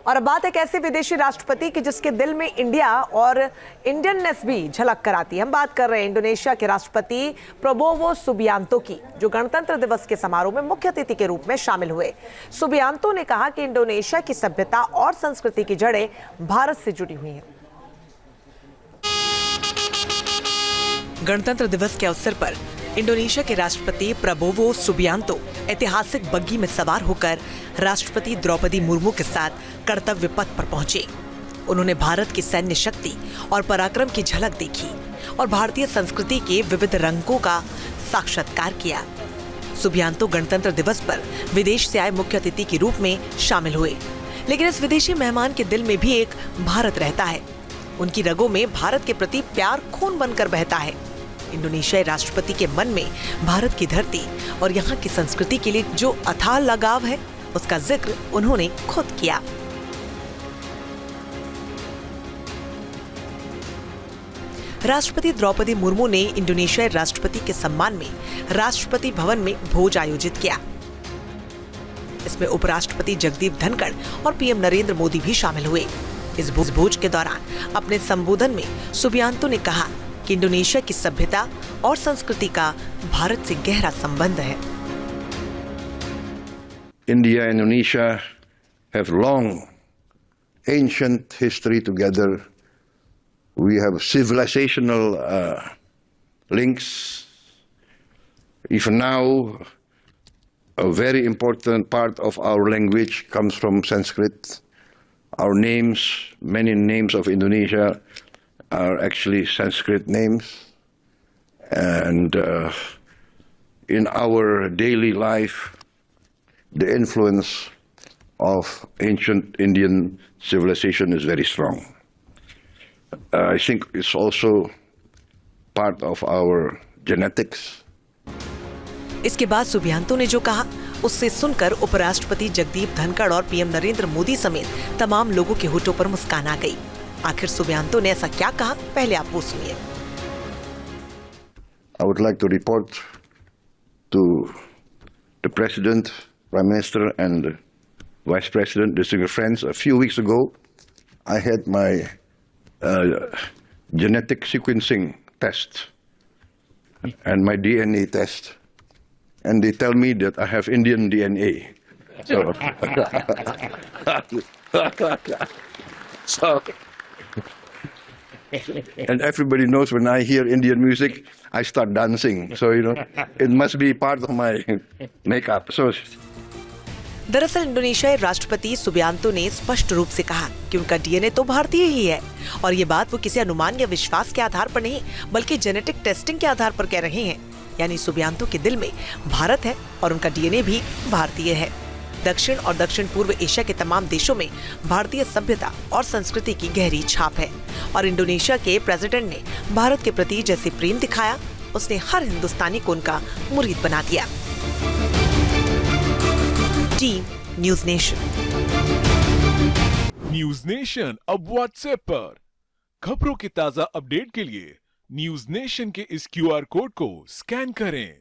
और अब बात एक ऐसे विदेशी राष्ट्रपति की जिसके दिल में इंडिया और इंडियननेस भी झलक कर आती है। हम बात कर रहे हैं इंडोनेशिया के राष्ट्रपति प्रबोवो सुबियांतो की, जो गणतंत्र दिवस के समारोह में मुख्य अतिथि के रूप में शामिल हुए। सुबियांतो ने कहा कि इंडोनेशिया की सभ्यता और संस्कृति की जड़ें भारत से जुड़ी हुई हैं। गणतंत्र दिवस के अवसर पर इंडोनेशिया के राष्ट्रपति प्रबोवो सुबियांतो ऐतिहासिक बग्गी में सवार होकर राष्ट्रपति द्रौपदी मुर्मू के साथ कर्तव्य पथ पर पहुंचे। उन्होंने भारत की सैन्य शक्ति और पराक्रम की झलक देखी और भारतीय संस्कृति के विविध रंगों का साक्षात्कार किया। सुबियांतो गणतंत्र दिवस पर विदेश से आए मुख्य अतिथि के रूप में शामिल हुए, लेकिन इस विदेशी मेहमान के दिल में भी एक भारत रहता है। उनकी रगों में भारत के प्रति प्यार खून बनकर बहता है। इंडोनेशियाई राष्ट्रपति के मन में भारत की धरती और यहाँ की संस्कृति के लिए जो अथाह लगाव है, उसका जिक्र उन्होंने खुद किया। राष्ट्रपति द्रौपदी मुर्मू ने इंडोनेशियाई राष्ट्रपति के सम्मान में राष्ट्रपति भवन में भोज आयोजित किया। इसमें उपराष्ट्रपति जगदीप धनखड़ और पीएम नरेंद्र मोदी भी शामिल हुए। इस भोज के दौरान अपने संबोधन में सुबियांतो ने कहा कि इंडोनेशिया की सभ्यता और संस्कृति का भारत से गहरा संबंध है। India and Indonesia have long, ancient history together. We have civilizational links. Even now, a very important part of our language comes from Sanskrit. Our names, many names of Indonesia are actually Sanskrit names. And in our daily life, the influence of ancient Indian civilization is very strong. I think it's also part of our genetics. इसके बाद Subianto ने जो कहा, उससे सुनकर उपराष्ट्रपति जगदीप धनखड़ और PM Narendra Modi समेत तमाम लोगों के होठों पर मुस्कान आ गई। आखिर सुबियांतो ने ऐसा क्या कहा, पहले आप वो सुनिए। I would like to report to the President, Prime Minister, and Vice President, distinguished friends. A few weeks ago, I had my genetic sequencing test and my DNA test, and they tell me that I have Indian DNA. So, and everybody knows when I hear Indian music, I start dancing. So, it must be part of my makeup. So, दरअसल इंडोनेशियाई राष्ट्रपति Subianto ने स्पष्ट रूप से कहा कि उनका DNA तो भारतीय ही है, और ये बात वो किसी अनुमान या विश्वास के आधार पर नहीं, बल्कि जेनेटिक टेस्टिंग के आधार पर कह रहे हैं। यानी सुबियांतो के दिल में भारत है और उनका डीएनए भी भारतीय है। दक्षिण और दक्षिण पूर्व एशिया के तमाम देशों में भारतीय सभ्यता और संस्कृति की गहरी छाप है, और इंडोनेशिया के प्रेसिडेंट ने भारत के प्रति जैसे प्रेम दिखाया, उसने हर हिंदुस्तानी को उनका मुरीद बना दिया। Team news nation. News nation अब व्हाट्सएप पर खबरों की ताजा अपडेट के लिए न्यूज नेशन के इस क्यूआर कोड को स्कैन करें।